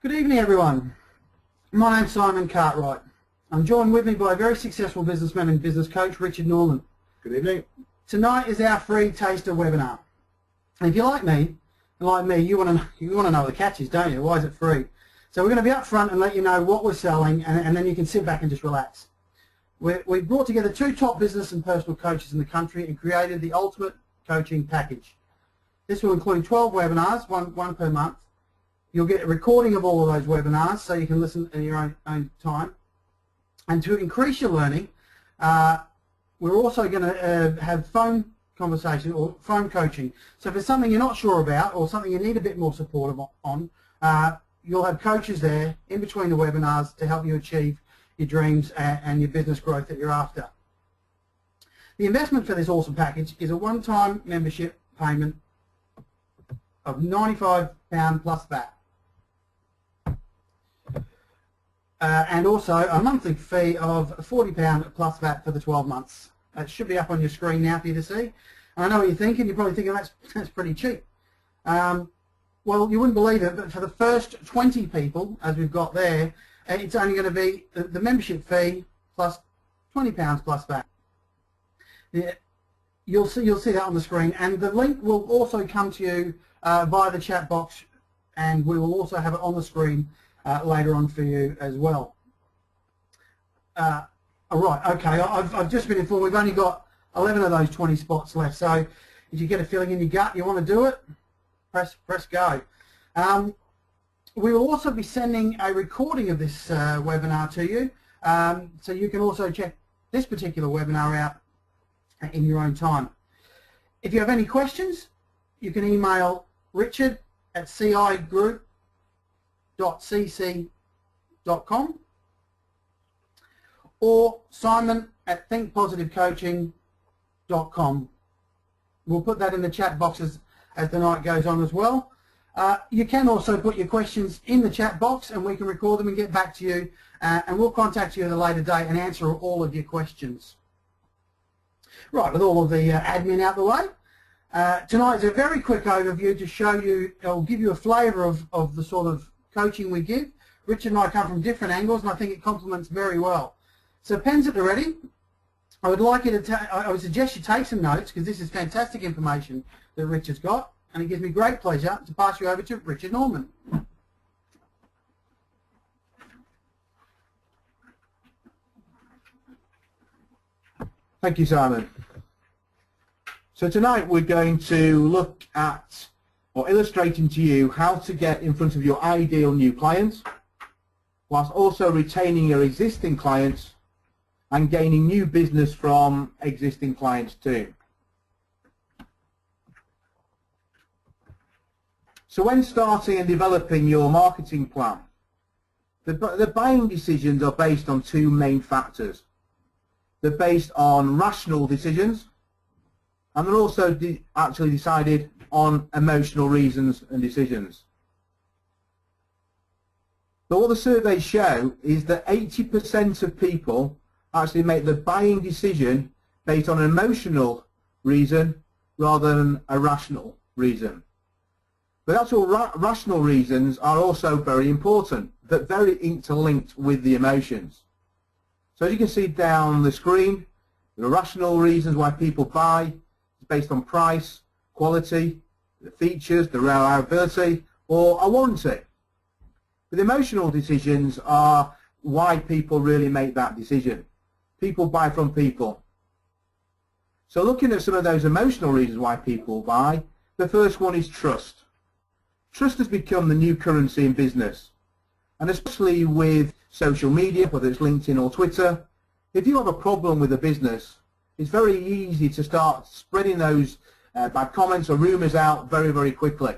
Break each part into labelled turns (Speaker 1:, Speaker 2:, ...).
Speaker 1: Good evening, everyone. My name's Simon Cartwright. I'm joined with me by a very successful businessman and business coach, Richard Norman.
Speaker 2: Good evening.
Speaker 1: Tonight is our free taster webinar. And if you're like me, you want to know the catches, don't you? Why is it free? So we're going to be up front and let you know what we're selling, and then you can sit back and just relax. We've brought together two top business and personal coaches in the country and created the ultimate coaching package. This will include 12 webinars, one per month. You'll get a recording of all of those webinars so you can listen in your own time. And to increase your learning, we're also going to have phone conversation or phone coaching. So if there's something you're not sure about or something you need a bit more support on, you'll have coaches there in between the webinars to help you achieve your dreams and your business growth that you're after. The investment for this awesome package is a one-time membership payment of £95 plus VAT. And also a monthly fee of £40 plus VAT for the 12 months. That should be up on your screen now for you to see. And I know what you're thinking. You're probably thinking that's pretty cheap. Well, you wouldn't believe it, but for the first 20 people, as we've got there, it's only going to be the membership fee plus £20 plus VAT. You'll see that on the screen, and the link will also come to you via the chat box, and we will also have it on the screen later on for you as well. All right, okay, I've just been informed we've only got 11 of those 20 spots left, so if you get a feeling in your gut you want to do it, press go. We will also be sending a recording of this webinar to you, so you can also check this particular webinar out in your own time. If you have any questions, you can email richard@cigroup.cc.com or simon@thinkpositivecoaching.com. We'll put that in the chat boxes as the night goes on as well. You can also put your questions in the chat box and we can record them and get back to you, and we'll contact you at a later date and answer all of your questions. Right, with all of the admin out the way, tonight is a very quick overview to show you, or give you a flavour of the sort of coaching we give. Richard and I come from different angles and I think it complements very well. So pens at the ready. I would suggest you take some notes because this is fantastic information that Richard's got, and it gives me great pleasure to pass you over to Richard Norman.
Speaker 2: Thank you, Simon. So tonight we're going to look at, or illustrating to you, how to get in front of your ideal new clients whilst also retaining your existing clients and gaining new business from existing clients too. So when starting and developing your marketing plan, the buying decisions are based on two main factors. They're based on rational decisions, and they're also actually decided on emotional reasons and decisions. But what the surveys show is that 80% of people actually make the buying decision based on an emotional reason rather than a rational reason. But actual rational reasons are also very important, but very interlinked with the emotions. So as you can see down the screen, the rational reasons why people buy is based on price, quality, the features, the reliability, or a warranty. But the emotional decisions are why people really make that decision. People buy from people. So looking at some of those emotional reasons why people buy, the first one is trust. Trust has become the new currency in business, and especially with social media, whether it's LinkedIn or Twitter. If you have a problem with a business, it's very easy to start spreading those bad comments or rumours out very, very quickly.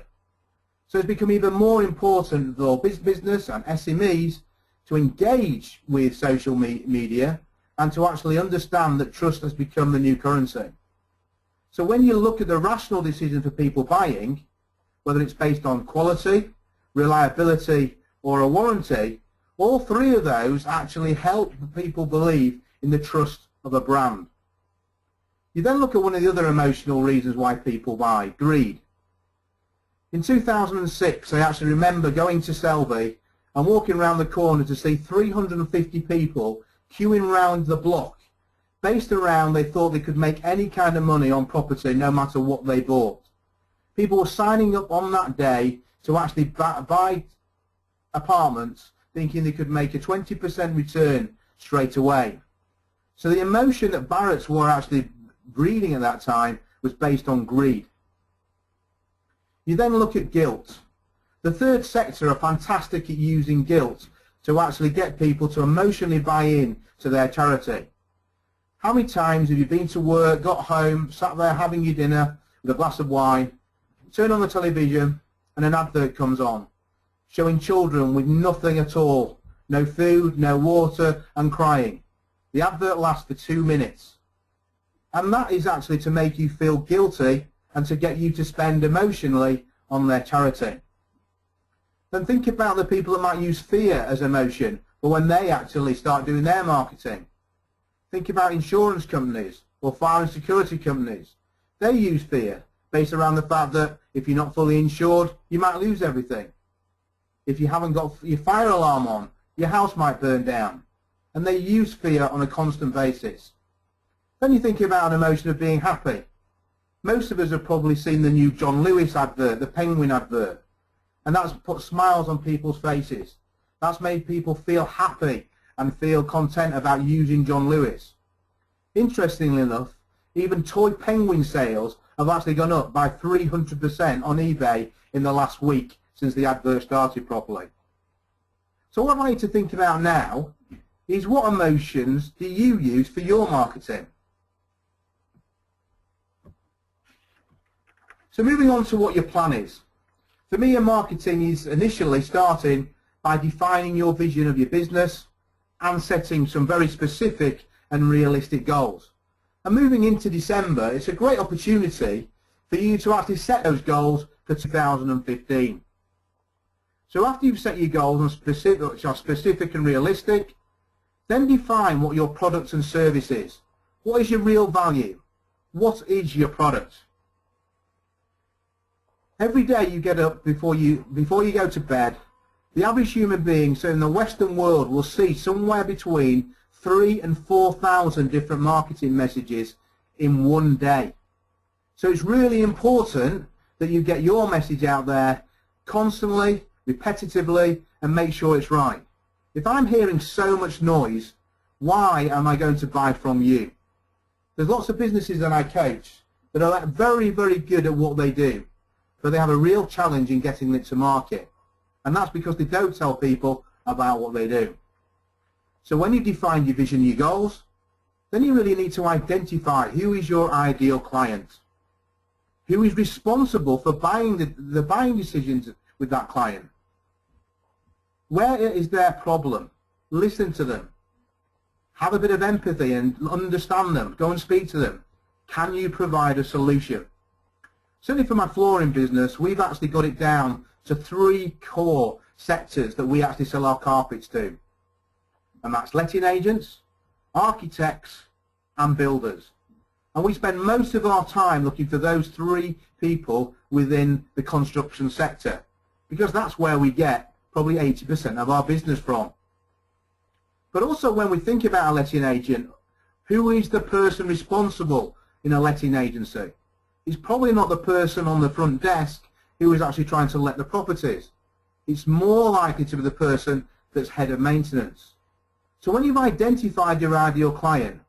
Speaker 2: So it's become even more important for business and SMEs to engage with social media and to actually understand that trust has become the new currency. So when you look at the rational decision for people buying, whether it's based on quality, reliability, or a warranty, all three of those actually help people believe in the trust of a brand. You then look at one of the other emotional reasons why people buy, greed. In 2006, I actually remember going to Selby and walking around the corner to see 350 people queuing round the block, based around they thought they could make any kind of money on property no matter what they bought. People were signing up on that day to actually buy apartments thinking they could make a 20% return straight away. So the emotion that Barrett's were actually breeding at that time was based on greed. You then look at guilt. The third sector are fantastic at using guilt to actually get people to emotionally buy in to their charity. How many times have you been to work, got home, sat there having your dinner with a glass of wine, turn on the television and an advert comes on showing children with nothing at all, no food, no water and crying. The advert lasts for 2 minutes. And that is actually to make you feel guilty and to get you to spend emotionally on their charity. Then think about the people that might use fear as emotion for when they actually start doing their marketing. Think about insurance companies or fire and security companies. They use fear based around the fact that if you're not fully insured, you might lose everything. If you haven't got your fire alarm on, your house might burn down. And they use fear on a constant basis. Then you think about an emotion of being happy. Most of us have probably seen the new John Lewis advert, the Penguin advert. And that's put smiles on people's faces. That's made people feel happy and feel content about using John Lewis. Interestingly enough, even toy penguin sales have actually gone up by 300% on eBay in the last week since the advert started properly. So what I'd like to think about now is what emotions do you use for your marketing? So moving on to what your plan is. For me, your marketing is initially starting by defining your vision of your business and setting some very specific and realistic goals. And moving into December, it's a great opportunity for you to actually set those goals for 2015. So after you've set your goals which are specific and realistic, then define what your product and service is. What is your real value? What is your product? Every day you get up before you go to bed, the average human being, so in the Western world, will see somewhere between 3,000 and 4,000 different marketing messages in one day. So it's really important that you get your message out there constantly, repetitively, and make sure it's right. If I'm hearing so much noise, why am I going to buy from you? There's lots of businesses that I coach that are very, very good at what they do, but they have a real challenge in getting it to market. And that's because they don't tell people about what they do. So when you define your vision, your goals, then you really need to identify who is your ideal client. Who is responsible for buying the buying decisions with that client? Where is their problem? Listen to them. Have a bit of empathy and understand them. Go and speak to them. Can you provide a solution? Certainly for my flooring business, we've actually got it down to 3 core sectors that we actually sell our carpets to. And that's letting agents, architects and builders. And we spend most of our time looking for those 3 people within the construction sector, because that's where we get probably 80% of our business from. But also when we think about a letting agent, who is the person responsible in a letting agency? It's probably not the person on the front desk who is actually trying to let the properties. It's more likely to be the person that's head of maintenance. So when you've identified your ideal client,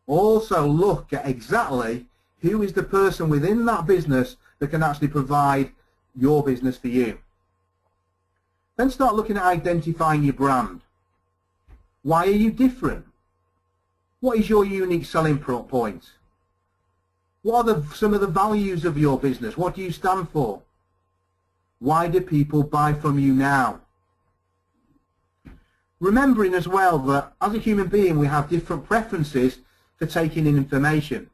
Speaker 2: also look at exactly who is the person within that business that can actually provide your business for you. Then start looking at identifying your brand. Why are you different? What is your unique selling point? What are some of the values of your business? What do you stand for? Why do people buy from you now? Remembering as well that as a human being we have different preferences for taking in information.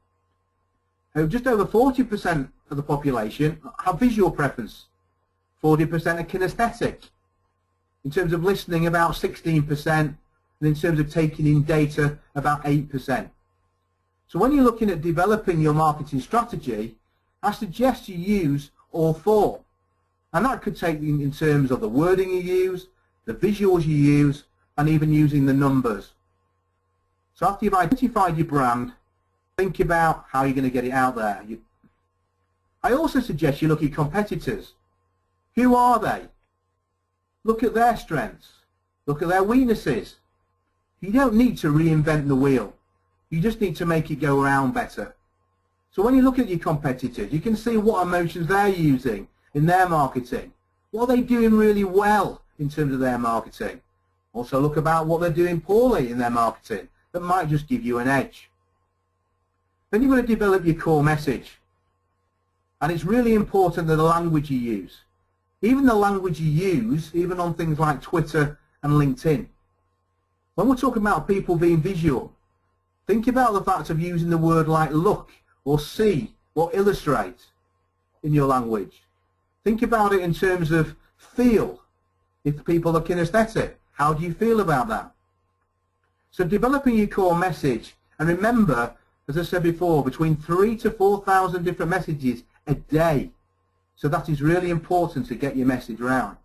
Speaker 2: Just over 40% of the population have visual preference, 40% are kinesthetic. In terms of listening, about 16%, and in terms of taking in data, about 8%. So when you're looking at developing your marketing strategy, I suggest you use all 4. And that could take in terms of the wording you use, the visuals you use, and even using the numbers. So after you've identified your brand, think about how you're going to get it out there. I also suggest you look at competitors. Who are they? Look at their strengths. Look at their weaknesses. You don't need to reinvent the wheel. You just need to make it go around better. So when you look at your competitors, you can see what emotions they're using in their marketing. What are they doing really well in terms of their marketing? Also look about what they're doing poorly in their marketing that might just give you an edge. Then you've got to develop your core message. And it's really important that the language you use. Even the language you use, even on things like Twitter and LinkedIn. When we're talking about people being visual, think about the fact of using the word like look or see or illustrate in your language. Think about it in terms of feel. If people are kinesthetic, how do you feel about that? So developing your core message, and remember, as I said before, between 3,000 to 4,000 different messages a day. So that is really important to get your message around.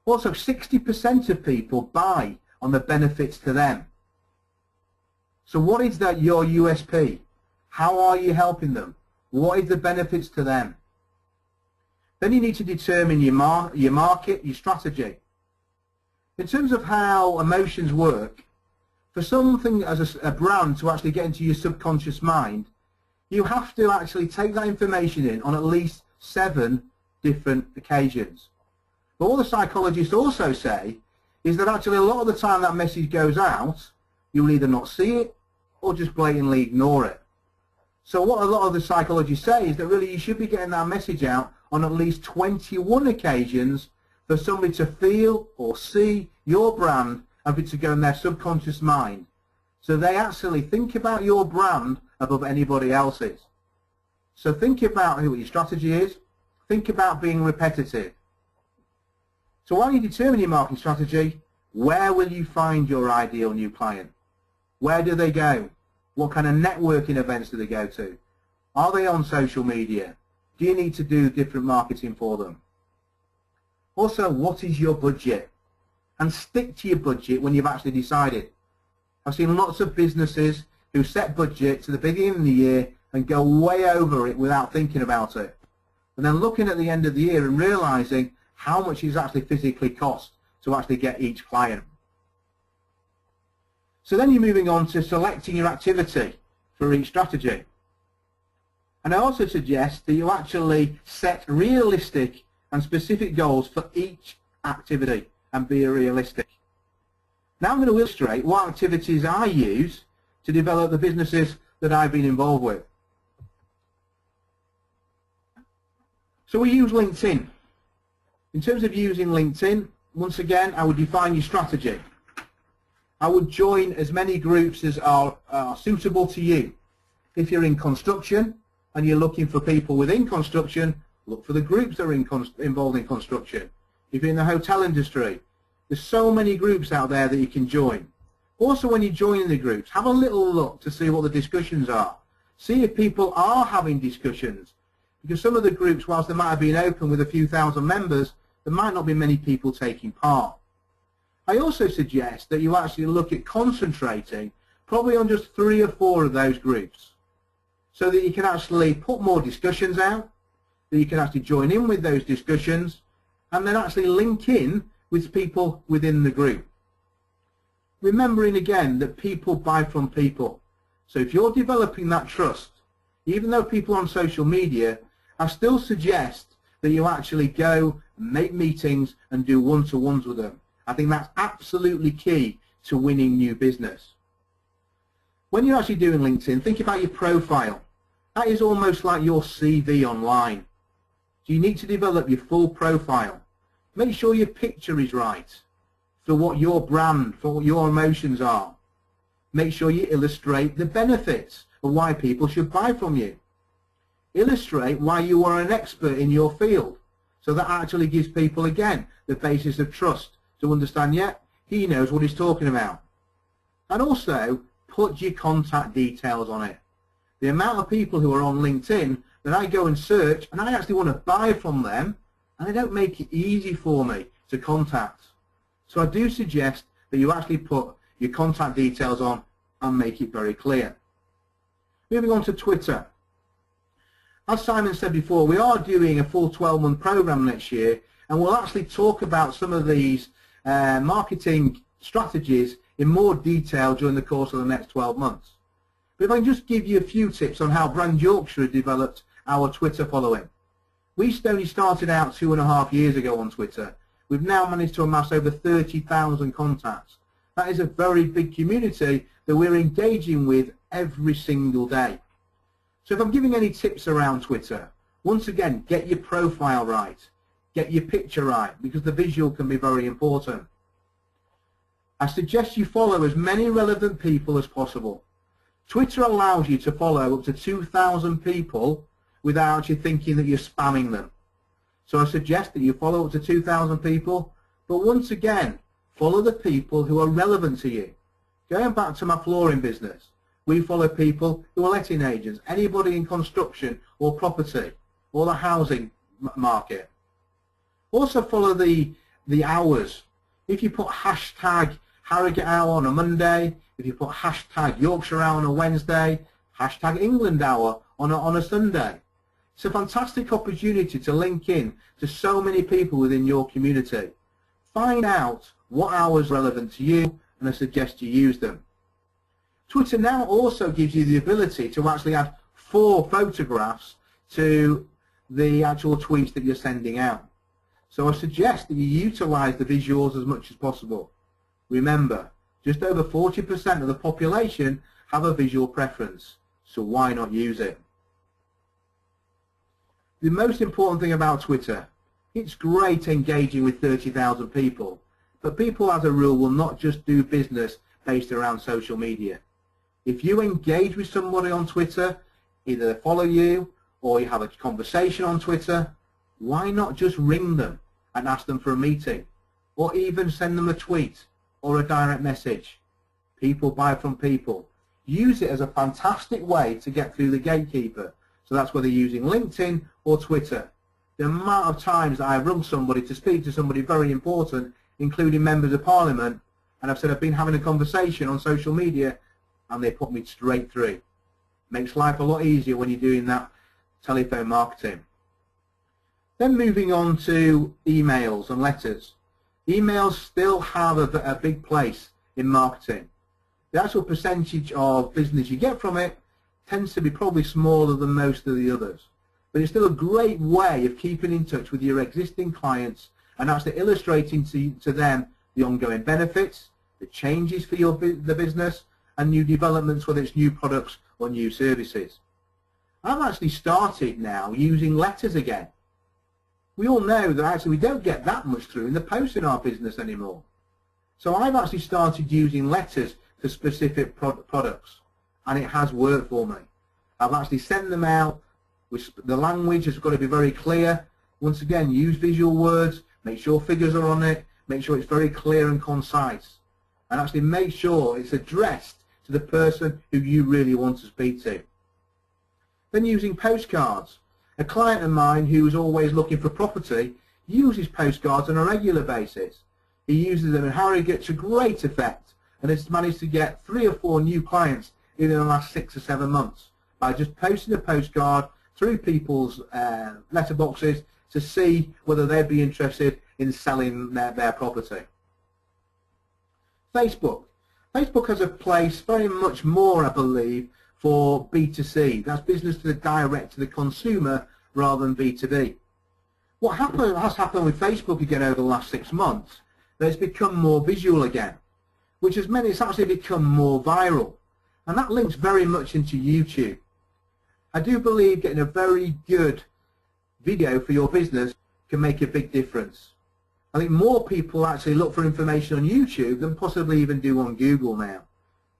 Speaker 2: Also, 60% of people buy on the benefits to them. So what is that your USP? How are you helping them? What is the benefits to them? Then you need to determine your market, your strategy. In terms of how emotions work, for something as a brand to actually get into your subconscious mind, you have to actually take that information in on at least 7 different occasions. But what the psychologists also say is that actually a lot of the time that message goes out, you'll either not see it or just blatantly ignore it. So what a lot of the psychologists say is that really you should be getting that message out on at least 21 occasions for somebody to feel or see your brand and for it to go in their subconscious mind. So they actually think about your brand above anybody else's. So think about what your strategy is. Think about being repetitive. So while you determine your marketing strategy, where will you find your ideal new client? Where do they go? What kind of networking events do they go to? Are they on social media? Do you need to do different marketing for them? Also, what is your budget? And stick to your budget when you've actually decided. I've seen lots of businesses who set budgets at the beginning of the year and go way over it without thinking about it. And then looking at the end of the year and realizing how much it's actually physically cost to actually get each client. So then you're moving on to selecting your activity for each strategy. And I also suggest that you actually set realistic and specific goals for each activity and be realistic. Now I'm going to illustrate what activities I use to develop the businesses that I've been involved with. So we use LinkedIn. In terms of using LinkedIn, once again, I would define your strategy. I would join as many groups as are suitable to you. If you're in construction and you're looking for people within construction, look for the groups that are involved in construction. If you're in the hotel industry, there's so many groups out there that you can join. Also, when you're joining the groups, have a little look to see what the discussions are. See if people are having discussions. Because some of the groups, whilst they might have been open with a few thousand members, there might not be many people taking part. I also suggest that you actually look at concentrating probably on just 3 or 4 of those groups so that you can actually put more discussions out, that you can actually join in with those discussions and then actually link in with people within the group. Remembering again that people buy from people. So if you're developing that trust, even though people on social media, I still suggest that you actually go and make meetings and do one-to-ones with them. I think that's absolutely key to winning new business. When you're actually doing LinkedIn, think about your profile. That is almost like your CV online. So you need to develop your full profile. Make sure your picture is right for what your brand, for what your emotions are. Make sure you illustrate the benefits of why people should buy from you. Illustrate why you are an expert in your field. So that actually gives people, again, the basis of trust to understand, yeah, he knows what he's talking about. And also, put your contact details on it. The amount of people who are on LinkedIn that I go and search and I actually want to buy from them and they don't make it easy for me to contact. So I do suggest that you actually put your contact details on and make it very clear. Moving on to Twitter. As Simon said before, we are doing a full 12-month program next year, and we'll actually talk about some of these marketing strategies in more detail during the course of the next 12 months. But if I can just give you a few tips on how Brand Yorkshire developed our Twitter following. We only started out 2.5 years ago on Twitter. We've now managed to amass over 30,000 contacts. That is a very big community that we're engaging with every single day. So if I'm giving any tips around Twitter, once again, get your profile right, get your picture right, because the visual can be very important. I suggest you follow as many relevant people as possible. Twitter allows you to follow up to 2,000 people without actually thinking that you're spamming them. So I suggest that you follow up to 2,000 people, but once again, follow the people who are relevant to you. Going back to my flooring business, we follow people who are letting agents, anybody in construction or property or the housing market. Also follow the hours. If you put hashtag Harrogate Hour on a Monday, if you put hashtag Yorkshire Hour on a Wednesday, hashtag England Hour on a Sunday. It's a fantastic opportunity to link in to so many people within your community. Find out what hours are relevant to you, and I suggest you use them. Twitter now also gives you the ability to actually add 4 photographs to the actual tweets that you're sending out. So I suggest that you utilize the visuals as much as possible. Remember, just over 40% of the population have a visual preference, so why not use it? The most important thing about Twitter, it's great engaging with 30,000 people, but people as a rule will not just do business based around social media. If you engage with somebody on Twitter, either they follow you or you have a conversation on Twitter, why not just ring them and ask them for a meeting, or even send them a tweet or a direct message? People buy from people. Use it as a fantastic way to get through the gatekeeper. So that's whether you're using LinkedIn or Twitter. The amount of times that I've rung somebody to speak to somebody very important, including members of Parliament, and I've said I've been having a conversation on social media, and they put me straight through. Makes life a lot easier when you're doing that telephone marketing. Then moving on to emails and letters. Emails still have a big place in marketing. The actual percentage of business you get from it tends to be probably smaller than most of the others. But it's still a great way of keeping in touch with your existing clients and actually illustrating to them the ongoing benefits, the changes for the business, and new developments, whether it's new products or new services. I've actually started now using letters again. We all know that actually we don't get that much through in the post in our business anymore. So I've actually started using letters for specific products, and it has worked for me. I've actually sent them out, which the language has got to be very clear. Once again, use visual words, make sure figures are on it, make sure it's very clear and concise, and actually make sure it's addressed to the person who you really want to speak to. Then using postcards. A client of mine who is always looking for property uses postcards on a regular basis. He uses them in Harrogate to great effect, and has managed to get 3 or 4 new clients in the last 6 or 7 months by just posting a postcard through people's letterboxes to see whether they'd be interested in selling their property. Facebook. Facebook has a place very much more, I believe, for B2C. That's business to the direct to the consumer rather than B2B. What has happened with Facebook again over the last 6 months, that it's become more visual again, which has meant it's actually become more viral. And that links very much into YouTube. I do believe getting a very good video for your business can make a big difference. I think more people actually look for information on YouTube than possibly even do on Google now.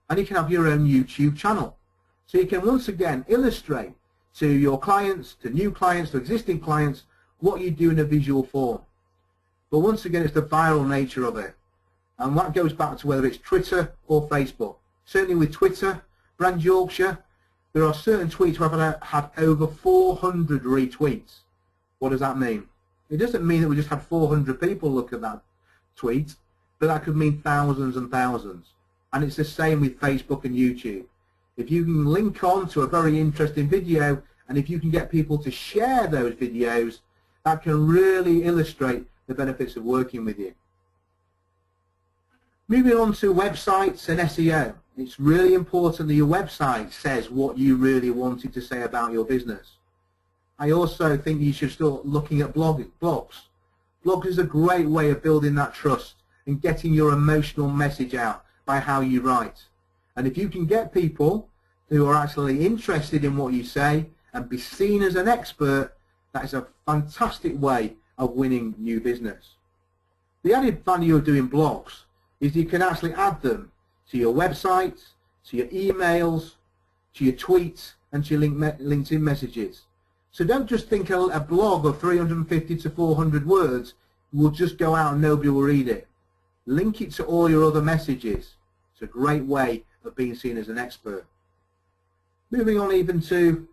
Speaker 2: And you can have your own YouTube channel. So you can once again illustrate to your clients, to new clients, to existing clients, what you do in a visual form. But once again, it's the viral nature of it. And that goes back to whether it's Twitter or Facebook. Certainly with Twitter, Brand Yorkshire, there are certain tweets where I've had over 400 retweets. What does that mean? It doesn't mean that we just had 400 people look at that tweet, but that could mean thousands and thousands. And it's the same with Facebook and YouTube. If you can link on to a very interesting video, and if you can get people to share those videos, that can really illustrate the benefits of working with you. Moving on to websites and SEO. It's really important that your website says what you really wanted to say about your business. I also think you should start looking at blogs. Blogs is a great way of building that trust and getting your emotional message out by how you write. And if you can get people who are actually interested in what you say and be seen as an expert, that is a fantastic way of winning new business. The added value of doing blogs is you can actually add them to your website, to your emails, to your tweets, and to your LinkedIn messages. So don't just think a blog of 350 to 400 words will just go out and nobody will read it. Link it to all your other messages. It's a great way of being seen as an expert. Moving on even to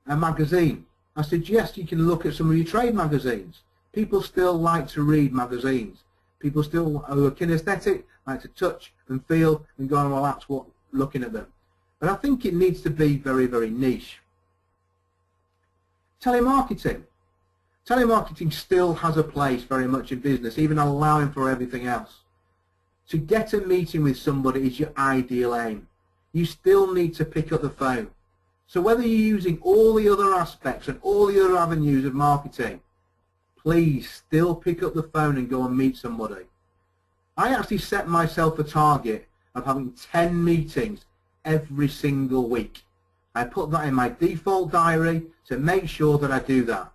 Speaker 2: a magazine. I suggest you can look at some of your trade magazines. People still like to read magazines. People still who are kinesthetic like to touch and feel and go, well, that's what, looking at them. But I think it needs to be very, very niche. Telemarketing. Telemarketing still has a place very much in business, even allowing for everything else. To get a meeting with somebody is your ideal aim. You still need to pick up the phone. So whether you're using all the other aspects and all the other avenues of marketing, please still pick up the phone and go and meet somebody. I actually set myself a target of having 10 meetings every single week. I put that in my default diary to make sure that I do that.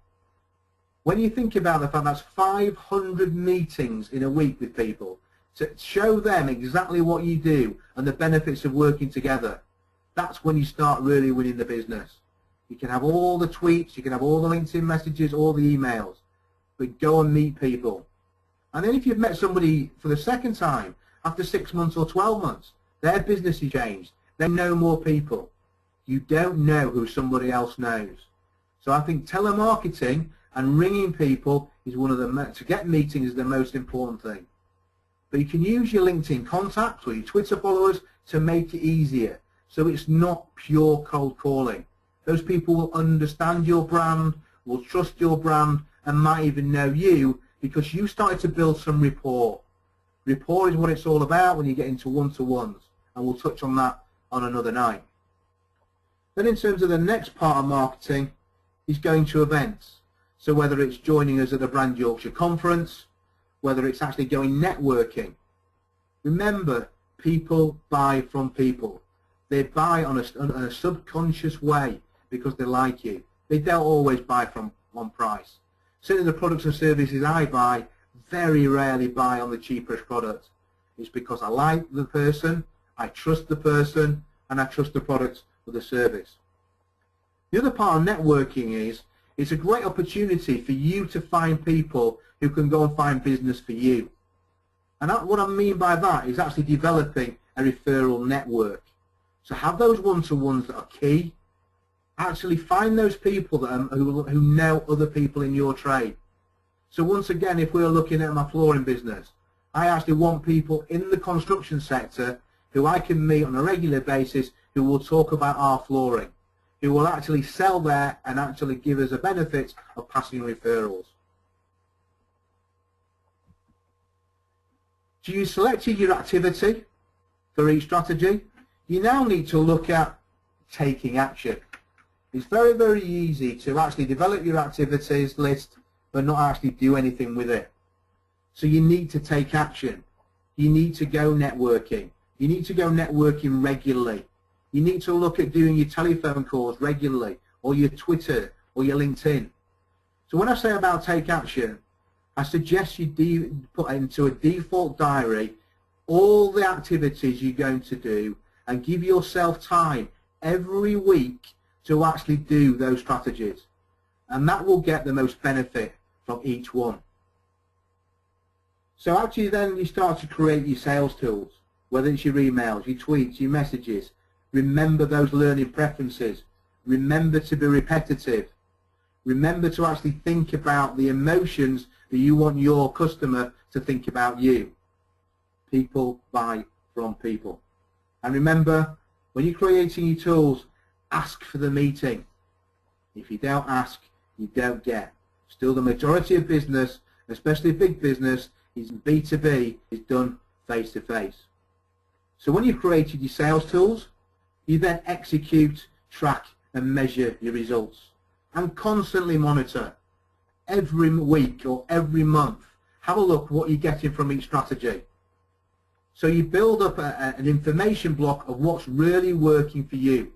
Speaker 2: When you think about the fact that's 500 meetings in a week with people, to show them exactly what you do and the benefits of working together, that's when you start really winning the business. You can have all the tweets, you can have all the LinkedIn messages, all the emails, but go and meet people. And then if you've met somebody for the second time, after 6 months or 12 months, their business has changed. They know more people. You don't know who somebody else knows. So I think telemarketing and ringing people is one of the, to get meetings is the most important thing. But you can use your LinkedIn contacts or your Twitter followers to make it easier. So it's not pure cold calling. Those people will understand your brand, will trust your brand, and might even know you because you started to build some rapport. Rapport is what it's all about when you get into one-to-ones, and we'll touch on that on another night. Then in terms of the next part of marketing is going to events. So whether it's joining us at a Brand Yorkshire conference, whether it's actually going networking. Remember, people buy from people. They buy on a subconscious way because they like you. They don't always buy from one price. Certainly the products and services I buy very rarely buy on the cheapest product. It's because I like the person, I trust the person, and I trust the product or the service. The other part of networking is it's a great opportunity for you to find people who can go and find business for you. And what I mean by that is actually developing a referral network. So have those one-to-ones that are key. Actually find those people that who know other people in your trade. So once again, if we're looking at my flooring business, I actually want people in the construction sector who I can meet on a regular basis who will talk about our flooring, who will actually sell there and actually give us a benefit of passing referrals. So you selected your activity for each strategy. You now need to look at taking action. It's very, very easy to actually develop your activities list but not actually do anything with it. So you need to take action. You need to go networking. You need to go networking regularly. You need to look at doing your telephone calls regularly, or your Twitter, or your LinkedIn. So when I say about take action, I suggest you put into a default diary all the activities you're going to do and give yourself time every week to actually do those strategies. And that will get the most benefit from each one. So actually then you start to create your sales tools, whether it's your emails, your tweets, your messages. Remember those learning preferences. Remember to be repetitive. Remember to actually think about the emotions that you want your customer to think about you. People buy from people. And remember, when you're creating your tools, ask for the meeting. If you don't ask, you don't get. Still, the majority of business, especially big business, is B2B, is done face-to-face. So when you've created your sales tools, you then execute, track and measure your results and constantly monitor. Every week or every month, have a look what you're getting from each strategy. So you build up an information block of what's really working for you,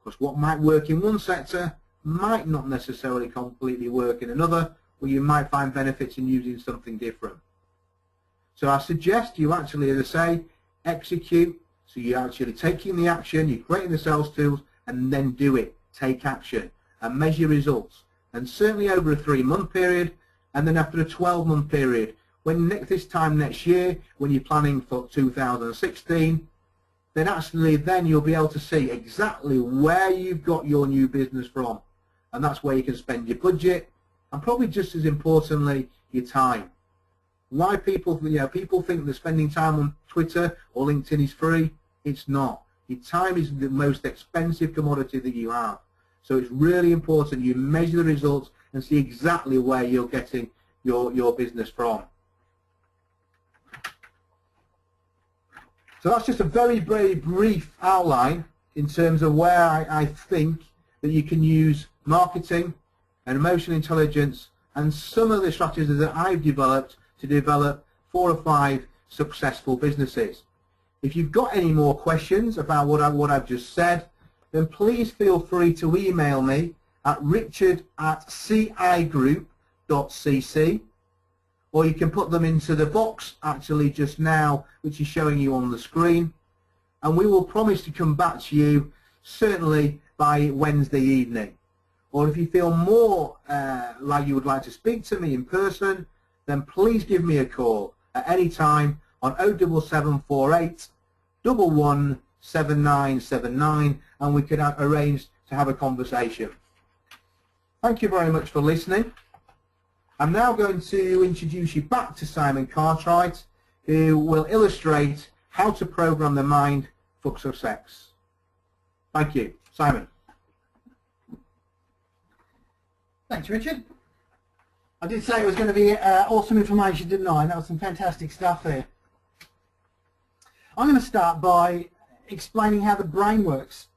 Speaker 2: because what might work in one sector might not necessarily completely work in another, or you might find benefits in using something different. So I suggest you actually, as I say, execute. So you're actually taking the action, you're creating the sales tools, and then do it. Take action and measure results. And certainly over a 3-month period, and then after a 12-month period, when this time next year, when you're planning for 2016, then actually then you'll be able to see exactly where you've got your new business from. And that's where you can spend your budget, and probably just as importantly, your time. Why people think that spending time on Twitter or LinkedIn is free? It's not. Your time is the most expensive commodity that you have. So it's really important you measure the results and see exactly where you're getting your business from. So that's just a very, very brief outline in terms of where I think that you can use marketing and emotional intelligence and some of the strategies that I've developed to develop 4 or 5 successful businesses. If you've got any more questions about what I've just said, then please feel free to email me at richard@cigroup.cc, or you can put them into the box actually just now, which is showing you on the screen, and we will promise to come back to you certainly by Wednesday evening. Or if you feel more like you would like to speak to me in person, then please give me a call at any time on 07748 117979, and we can arrange to have a conversation. Thank you very much for listening. I'm now going to introduce you back to Simon Cartwright, who will illustrate how to program the mind for success. Thank you. Simon.
Speaker 1: Thanks, Richard. I did say it was going to be awesome information, didn't I? That was some fantastic stuff there. I'm going to start by explaining how the brain works.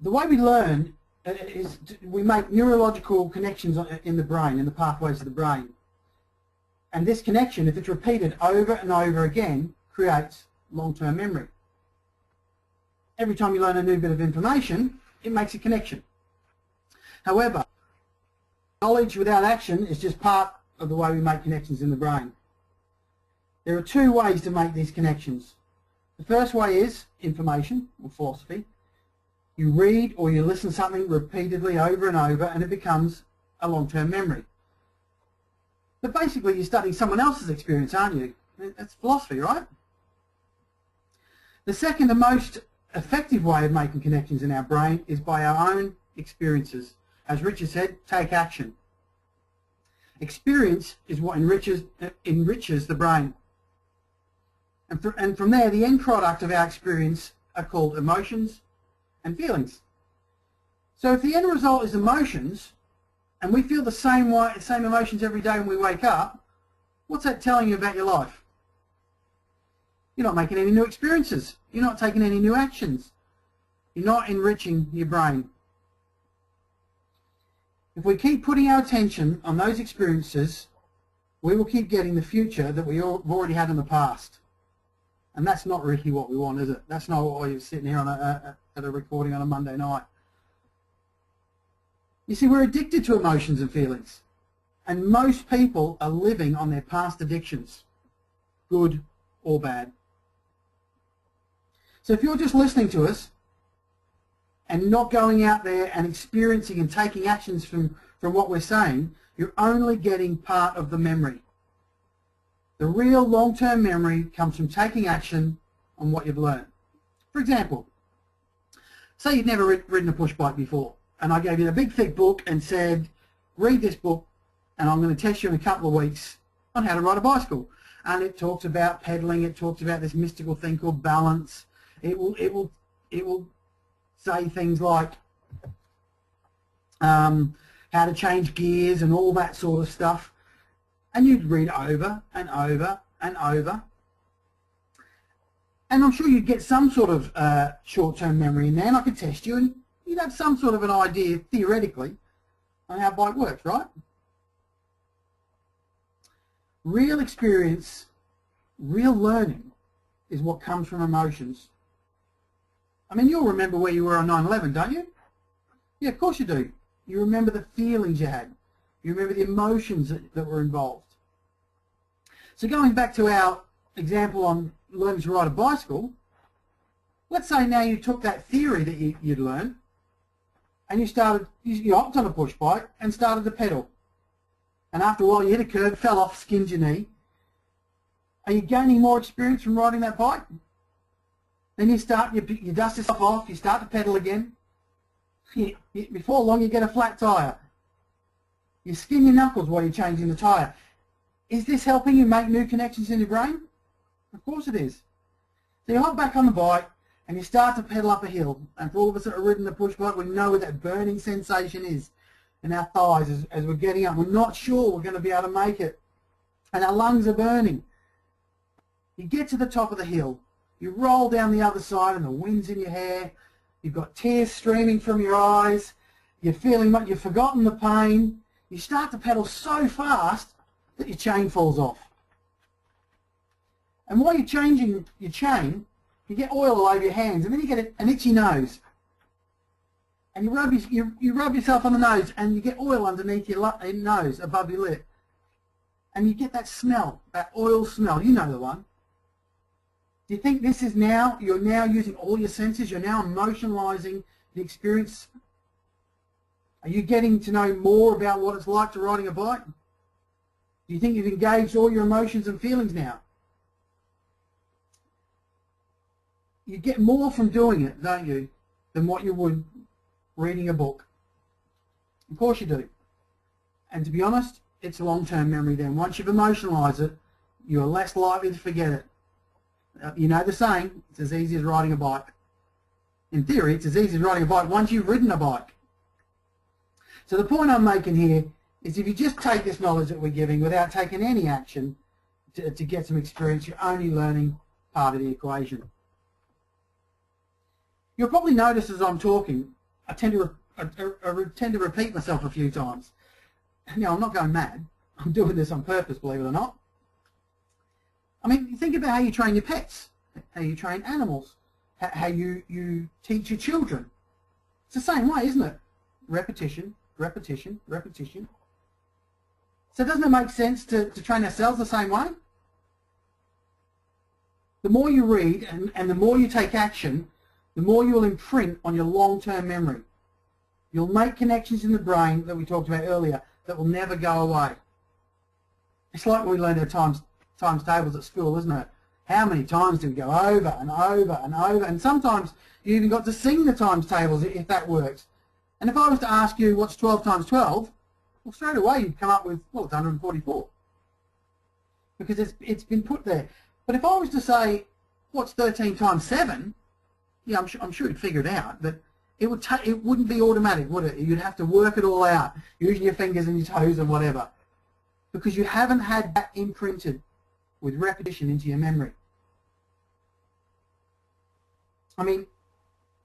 Speaker 1: The way we learn is we make neurological connections in the brain, in the pathways of the brain. And this connection, if it's repeated over and over again, creates long-term memory. Every time you learn a new bit of information, it makes a connection. However, knowledge without action is just part of the way we make connections in the brain. There are 2 ways to make these connections. The first way is information or philosophy. You read or you listen to something repeatedly over and over, and it becomes a long-term memory. But basically you're studying someone else's experience, aren't you? That's philosophy, right? The second and most effective way of making connections in our brain is by our own experiences. As Richard said, take action. Experience is what enriches the brain. And from there, the end product of our experience are called emotions and feelings. So if the end result is emotions, and we feel the same emotions every day when we wake up, what's that telling you about your life? You're not making any new experiences. You're not taking any new actions. You're not enriching your brain. If we keep putting our attention on those experiences, we will keep getting the future that we've already had in the past. And that's not really what we want, is it? That's not what we're sitting here on at a recording on a Monday night. You see, we're addicted to emotions and feelings. And most people are living on their past addictions, good or bad. So if you're just listening to us and not going out there and experiencing and taking actions from what we're saying, you're only getting part of the memory. The real long-term memory comes from taking action on what you've learned. For example, say you've never ridden a push bike before, and I gave you a big thick book and said, read this book and I'm going to test you in a couple of weeks on how to ride a bicycle. and it talks about pedaling. It talks about this mystical thing called balance. It will say things like how to change gears and all that sort of stuff, and you'd read over and over and over, and I'm sure you'd get some sort of short-term memory in there, and I could test you, and you'd have some sort of an idea theoretically on how a bike works, right? Real experience, real learning is what comes from emotions. I mean, you'll remember where you were on 9/11, don't you? Yeah, of course you do. You remember the feelings you had. You remember the emotions that were involved. So going back to our example on learning to ride a bicycle, let's say now you took that theory that you'd learned and you hopped on a push bike and started to pedal. And after a while you hit a curb, fell off, skinned your knee. Are you gaining more experience from riding that bike? Then you dust yourself off, you start to pedal again. Before long you get a flat tyre. You skin your knuckles while you're changing the tyre. Is this helping you make new connections in your brain? Of course it is. So you hop back on the bike and you start to pedal up a hill, and for all of us that have ridden the push bike, we know what that burning sensation is in our thighs as we're getting up. We're not sure we're going to be able to make it, and our lungs are burning. You get to the top of the hill, you roll down the other side and the wind's in your hair, you've got tears streaming from your eyes, you're feeling like you've forgotten the pain, you start to pedal so fast that your chain falls off. And while you're changing your chain, you get oil all over your hands, and then you get an itchy nose. And you rub yourself on the nose, and you get oil underneath your nose, above your lip. And you get that smell, that oil smell. You know the one. Do you think this is you're now using all your senses, you're now emotionalizing the experience? Are you getting to know more about what it's like to riding a bike? Do you think you've engaged all your emotions and feelings now? You get more from doing it, don't you, than what you would reading a book. Of course you do. And to be honest, it's long-term memory then. Once you've emotionalized it, you're less likely to forget it. You know the saying, it's as easy as riding a bike. In theory, it's as easy as riding a bike once you've ridden a bike. So the point I'm making here is if you just take this knowledge that we're giving without taking any action to get some experience, you're only learning part of the equation. You'll probably notice as I'm talking, I tend to repeat myself a few times. Now, I'm not going mad. I'm doing this on purpose, believe it or not. I mean, think about how you train your pets, how you train animals, how you teach your children. It's the same way, isn't it? Repetition, repetition, repetition. So doesn't it make sense to train ourselves the same way? The more you read and the more you take action, the more you'll imprint on your long-term memory. You'll make connections in the brain that we talked about earlier that will never go away. It's like when we learned our times tables at school, isn't it? How many times do we go over and over and over? And sometimes you even got to sing the times tables if that works. And if I was to ask you what's 12 times 12, well, straight away you'd come up with, well, it's 144. Because it's been put there. But if I was to say, what's 13 times 7, yeah, I'm sure you'd figure it out, but it wouldn't be automatic, would it? You'd have to work it all out, using your fingers and your toes and whatever, because you haven't had that imprinted with repetition into your memory. I mean,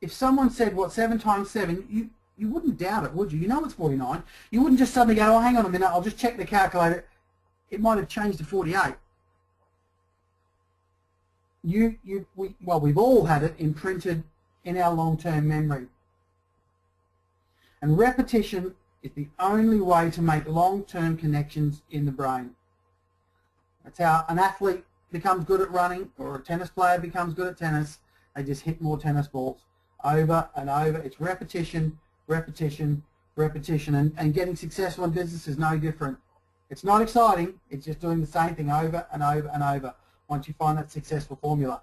Speaker 1: if someone said, what, 7 times 7, you wouldn't doubt it, would you? You know it's 49. You wouldn't just suddenly go, oh, hang on a minute, I'll just check the calculator. It might have changed to 48. We've all had it imprinted in our long-term memory. And repetition is the only way to make long-term connections in the brain. That's how an athlete becomes good at running, or a tennis player becomes good at tennis. They just hit more tennis balls over and over. It's repetition, repetition, repetition. And getting successful in business is no different. It's not exciting. It's just doing the same thing over and over and over once you find that successful formula.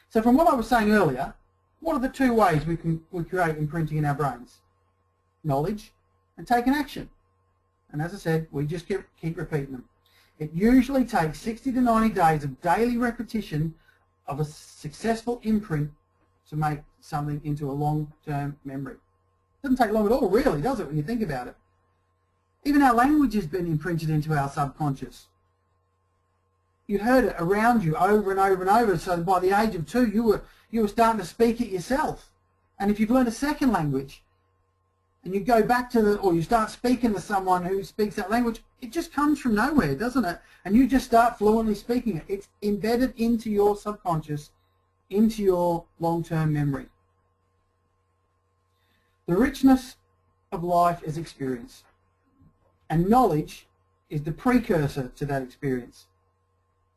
Speaker 1: So from what I was saying earlier, what are the two ways we create imprinting in our brains? Knowledge and taking action. And as I said, we just keep repeating them. It usually takes 60 to 90 days of daily repetition of a successful imprint to make something into a long-term memory. It doesn't take long at all, really, does it, when you think about it? Even our language has been imprinted into our subconscious. You heard it around you over and over and over, so by the age of 2 you were starting to speak it yourself. And if you've learned a second language and you go back to or you start speaking to someone who speaks that language, it just comes from nowhere, doesn't it? And you just start fluently speaking it. It's embedded into your subconscious, into your long-term memory. The richness of life is experience, and knowledge is the precursor to that experience.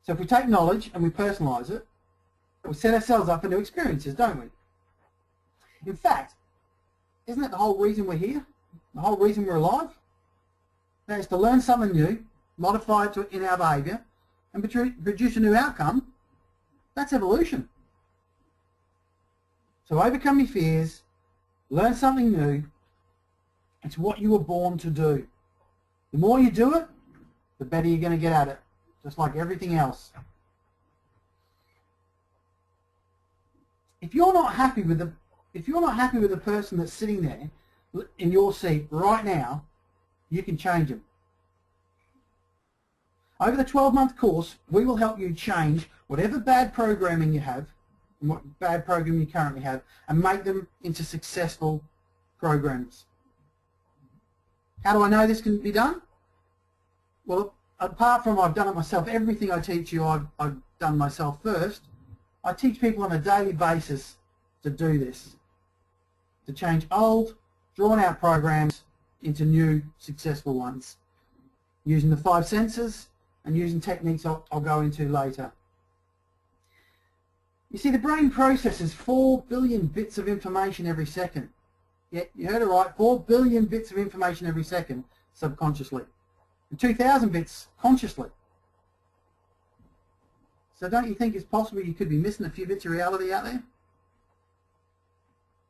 Speaker 1: So if we take knowledge and we personalise it, we set ourselves up for new experiences, don't we? In fact, isn't that the whole reason we're here? The whole reason we're alive? That is to learn something new, modify it in our behaviour, and produce a new outcome. That's evolution. So overcome your fears, learn something new. It's what you were born to do. The more you do it, the better you're going to get at it, just like everything else. If you're not happy with the person that's sitting there in your seat right now, you can change them. Over the 12-month course, we will help you change whatever bad programming you have, and what bad program you currently have, and make them into successful programs. How do I know this can be done? Well, apart from I've done it myself, everything I teach you I've done myself first. I teach people on a daily basis to do this, to change old, drawn-out programs into new, successful ones, using the 5 senses and using techniques I'll go into later. You see, the brain processes 4 billion bits of information every second. Yeah, you heard it right, 4 billion bits of information every second subconsciously, and 2,000 bits consciously. So don't you think it's possible you could be missing a few bits of reality out there?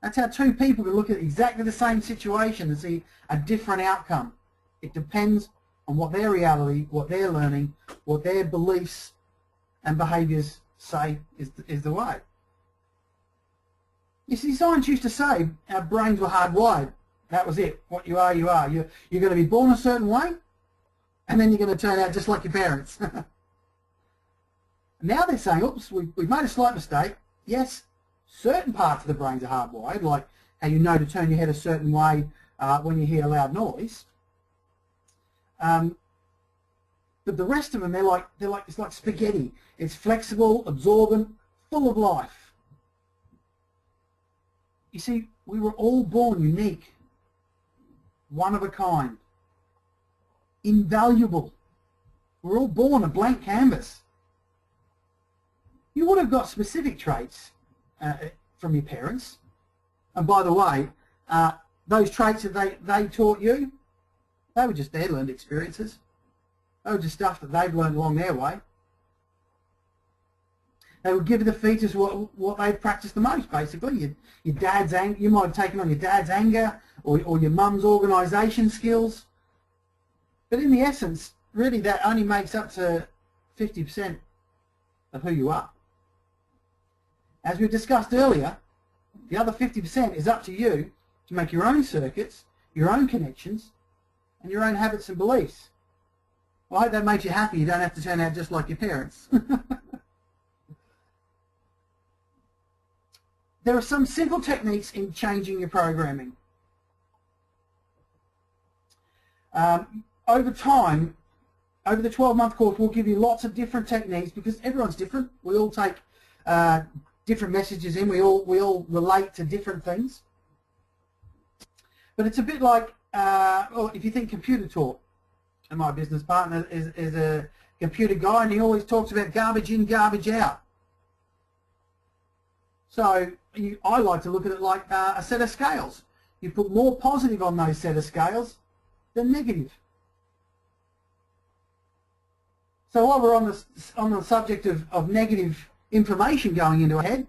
Speaker 1: That's how 2 people can look at exactly the same situation and see a different outcome. It depends on what their reality, what they're learning, what their beliefs and behaviours say is the way. You see, science used to say our brains were hardwired. That was it. What you are, you are. You're going to be born a certain way, and then you're going to turn out just like your parents. Now they're saying, oops, we've made a slight mistake. Yes, certain parts of the brains are hardwired, like how you know to turn your head a certain way when you hear a loud noise. But the rest of them, it's like spaghetti. It's flexible, absorbent, full of life. You see, we were all born unique, one of a kind, invaluable. We're all born a blank canvas. You would have got specific traits from your parents. And by the way, those traits that they taught you, they were just their learned experiences. They were just stuff that they've learned along their way. They would give the fetus what they've practiced the most, basically. Your dad's anger, you might have taken on your dad's anger or your mum's organisation skills. But in the essence, really that only makes up to 50% of who you are. As we discussed earlier, the other 50% is up to you to make your own circuits, your own connections, and your own habits and beliefs. Well, I hope that makes you happy. You don't have to turn out just like your parents. There are some simple techniques in changing your programming. Over time, over the 12-month course, we'll give you lots of different techniques because everyone's different. We all take different messages in. We all relate to different things. But it's a bit like, well, if you think computer talk, and my business partner is a computer guy, and he always talks about garbage in, garbage out. So I like to look at it like a set of scales. You put more positive on those set of scales than negative. So while we're on the subject of negative information going into our head,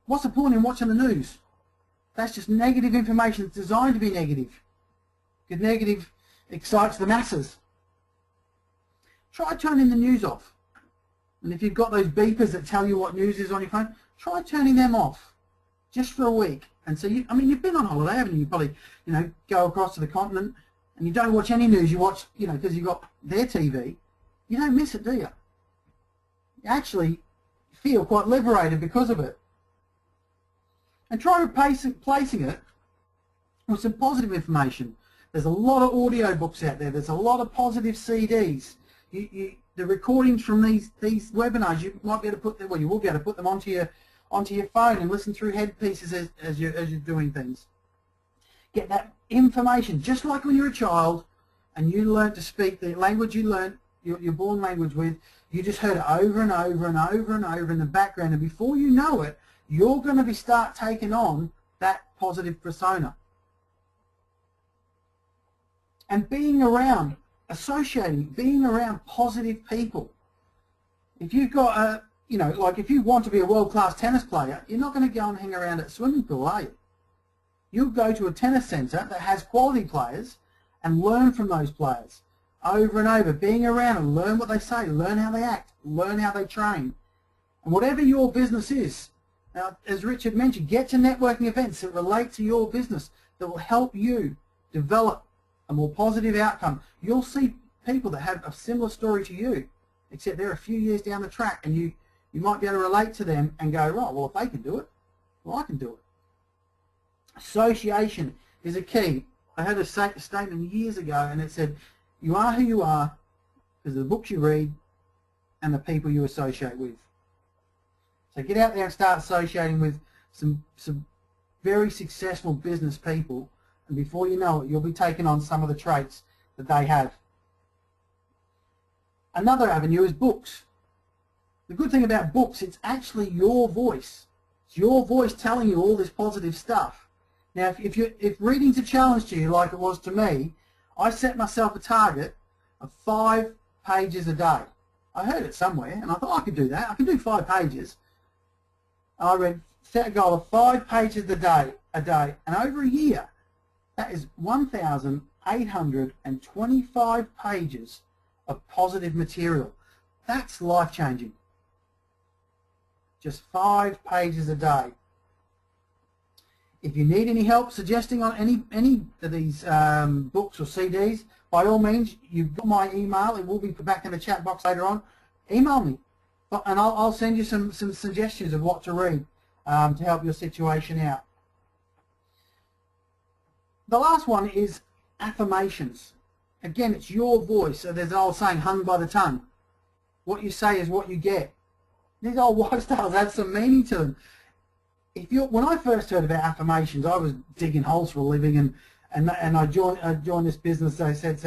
Speaker 1: what's the point in watching the news? That's just negative information. It's designed to be negative, because negative excites the masses. Try turning the news off. And if you've got those beepers that tell you what news is on your phone, try turning them off just for a week. And so, you've been on holiday, haven't you? You probably, go across to the continent and you don't watch any news. You watch, because you've got their TV. You don't miss it, do you? You actually feel quite liberated because of it. And try replacing it with some positive information. There's a lot of audio books out there. There's a lot of positive CDs. The recordings from these webinars, you might be able to put them, well, you will be able to put them onto your phone and listen through headpieces as you're doing things. Get that information, just like when you're a child and you learn to speak the language you learned, your born language with, you just heard it over and over and over and over in the background, and before you know it, you're going to start taking on that positive persona. And being around positive people. If you've got if you want to be a world-class tennis player, you're not going to go and hang around at a swimming pool, are you? You'll go to a tennis centre that has quality players and learn from those players over and over, being around and learn what they say, learn how they act, learn how they train. And whatever your business is, now, as Richard mentioned, get to networking events that relate to your business that will help you develop a more positive outcome. You'll see people that have a similar story to you, except they're a few years down the track, and you might be able to relate to them and go, right, well, if they can do it, well, I can do it. Association is a key. I heard a statement years ago, and it said, you are who you are because of the books you read and the people you associate with. So get out there and start associating with some very successful business people, and before you know it, you'll be taking on some of the traits that they have. Another avenue is books. The good thing about books, it's actually your voice. It's your voice telling you all this positive stuff. Now, if reading's a challenge to you like it was to me, I set myself a target of 5 pages a day. I heard it somewhere, and I thought I could do that. I can do 5 pages. I set a goal of 5 pages a day, and over a year, that is 1,825 pages of positive material. That's life-changing. Just 5 pages a day. If you need any help suggesting on any of these books or CDs, by all means, you've got my email. It will be put back in the chat box later on. Email me, and I'll send you some suggestions of what to read to help your situation out. The last one is affirmations. Again, it's your voice. So there's an old saying, hung by the tongue. What you say is what you get. These old wives' tales have some meaning to them. When I first heard about affirmations, I was digging holes for a living, and I joined this business. They said,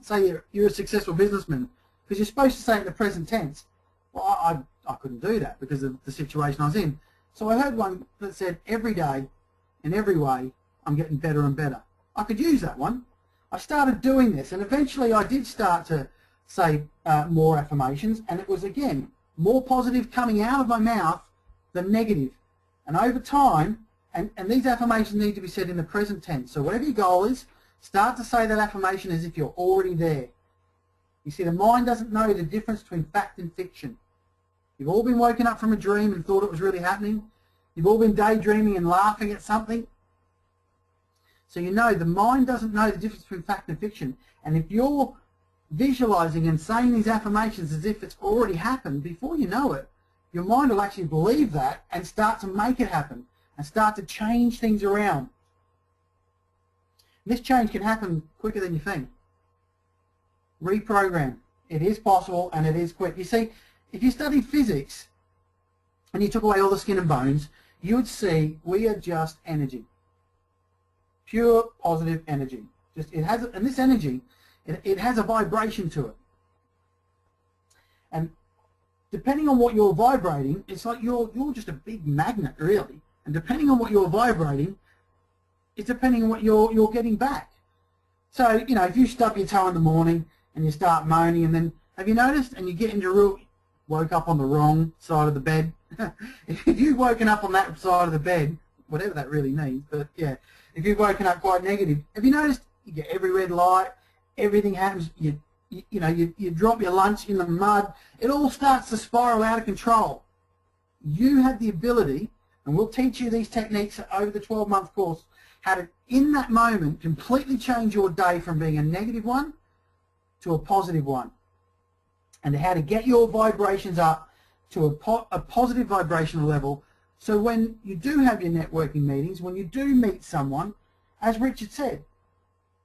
Speaker 1: say you're a successful businessman, because you're supposed to say it in the present tense. Well, I couldn't do that because of the situation I was in. So I heard one that said, every day, in every way, I'm getting better and better. I could use that one. I started doing this, and eventually I did start to say more affirmations, and it was, again, more positive coming out of my mouth than negative. And over time, and these affirmations need to be said in the present tense. So whatever your goal is, start to say that affirmation as if you're already there. You see, the mind doesn't know the difference between fact and fiction. You've all been woken up from a dream and thought it was really happening. You've all been daydreaming and laughing at something. So you know the mind doesn't know the difference between fact and fiction. And if you're visualizing and saying these affirmations as if it's already happened, before you know it, your mind will actually believe that and start to make it happen and start to change things around. And this change can happen quicker than you think. Reprogram. It is possible and it is quick. You see, if you studied physics and you took away all the skin and bones, you would see we are just energy. Pure positive energy. And this energy, it has a vibration to it. And depending on what you're vibrating, it's like you're just a big magnet, really. And depending on what you're vibrating, it's depending on what you're getting back. So, if you stub your toe in the morning and you start moaning, and then, have you noticed, and you get into woke up on the wrong side of the bed. If you've woken up on that side of the bed, whatever that really means, but yeah, if you've woken up quite negative, have you noticed you get every red light, everything happens, you know, you drop your lunch in the mud, it all starts to spiral out of control. You have the ability, and we'll teach you these techniques over the 12-month course, how to, in that moment, completely change your day from being a negative one to a positive one, and how to get your vibrations up to a positive vibrational level. So when you do have your networking meetings, when you do meet someone, as Richard said,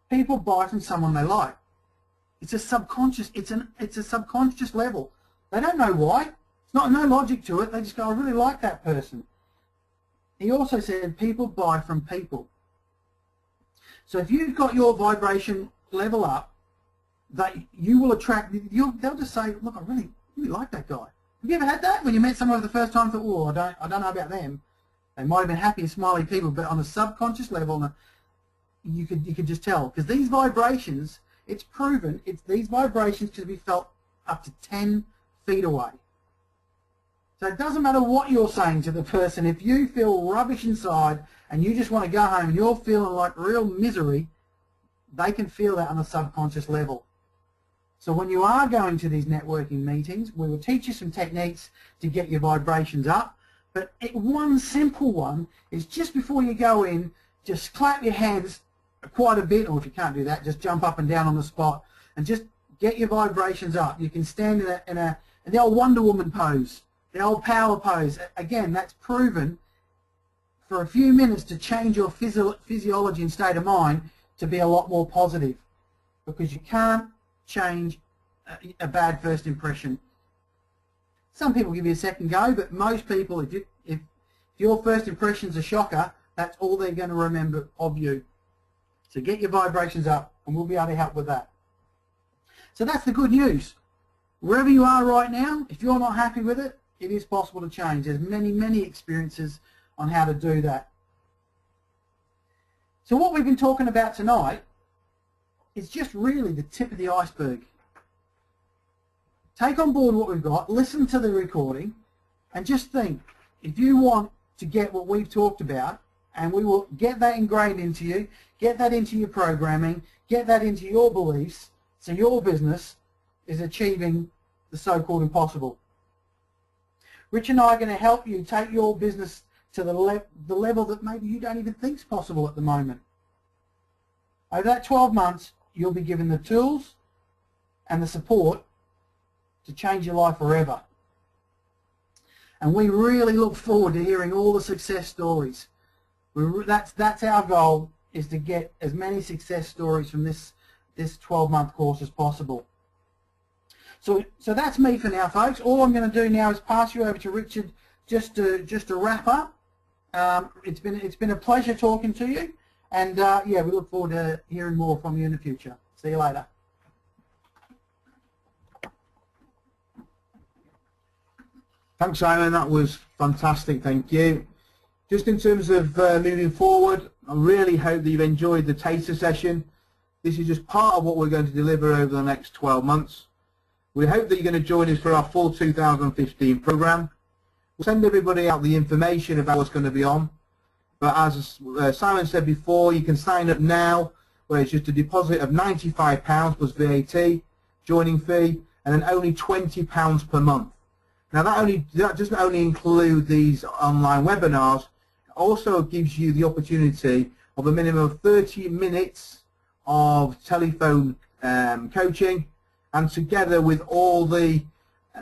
Speaker 1: people buy from someone they like. It's a subconscious. It's a subconscious level. They don't know why. It's no logic to it. They just go, I really like that person. He also said really buy from people. So if you've got your vibration level up, that you will attract. They'll just say, look, I really like that guy. Have you ever had that when you met someone for the first time? Thought, oh, I don't know about them. They might have been happy and smiley people, but on a subconscious level, you could just tell, because these vibrations, it's proven, these vibrations can be felt up to 10 feet away. So it doesn't matter what you're saying to the person. If you feel rubbish inside and you just want to go home and you're feeling like real misery, they can feel that on a subconscious level. So when you are going to these networking meetings, we will teach you some techniques to get your vibrations up. But one simple one is, just before you go in, just clap your hands quite a bit, or if you can't do that, just jump up and down on the spot and just get your vibrations up. You can stand in the old Wonder Woman pose, the old power pose. Again, that's proven for a few minutes to change your physiology and state of mind to be a lot more positive, because you can't change a bad first impression. Some people give you a second go, but most people, if your first impression's a shocker, that's all they're going to remember of you. So get your vibrations up, and we'll be able to help with that. So that's the good news. Wherever you are right now, if you're not happy with it, it is possible to change. There's many experiences on how to do that. So what we've been talking about tonight is just really the tip of the iceberg. Take on board what we've got, listen to the recording, and just think, if you want to get what we've talked about, and we will get that ingrained into you, get that into your programming, get that into your beliefs, so your business is achieving the so-called impossible. Rich and I are going to help you take your business to the level that maybe you don't even think is possible at the moment. Over that 12 months, you'll be given the tools and the support to change your life forever. And we really look forward to hearing all the success stories. That's our goal, is to get as many success stories from this 12-month course as possible. So that's me for now, folks. All I'm going to do now is pass you over to Richard just to wrap up. It's been a pleasure talking to you, and yeah, we look forward to hearing more from you in the future. See you later.
Speaker 2: Thanks, Simon. That was fantastic. Thank you. Just in terms of moving forward, I really hope that you've enjoyed the taster session. This is just part of what we're going to deliver over the next 12 months. We hope that you're going to join us for our full 2015 program. We'll send everybody out the information about what's going to be on. But as Simon said before, you can sign up now, where it's just a deposit of £95 plus VAT, joining fee, and then only £20 per month. Now that doesn't only include these online webinars, it also gives you the opportunity of a minimum of 30 minutes of telephone coaching, and together with all the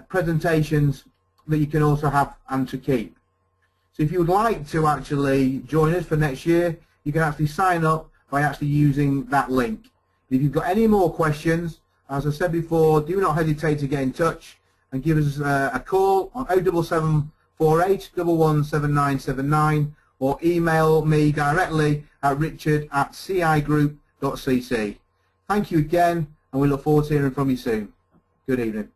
Speaker 2: presentations that you can also have and to keep. So if you would like to actually join us for next year, you can actually sign up by actually using that link. If you've got any more questions, as I said before, do not hesitate to get in touch and give us a call on 07748 117979, or email me directly at richard@cigroup.cc. Thank you again, and we look forward to hearing from you soon. Good evening.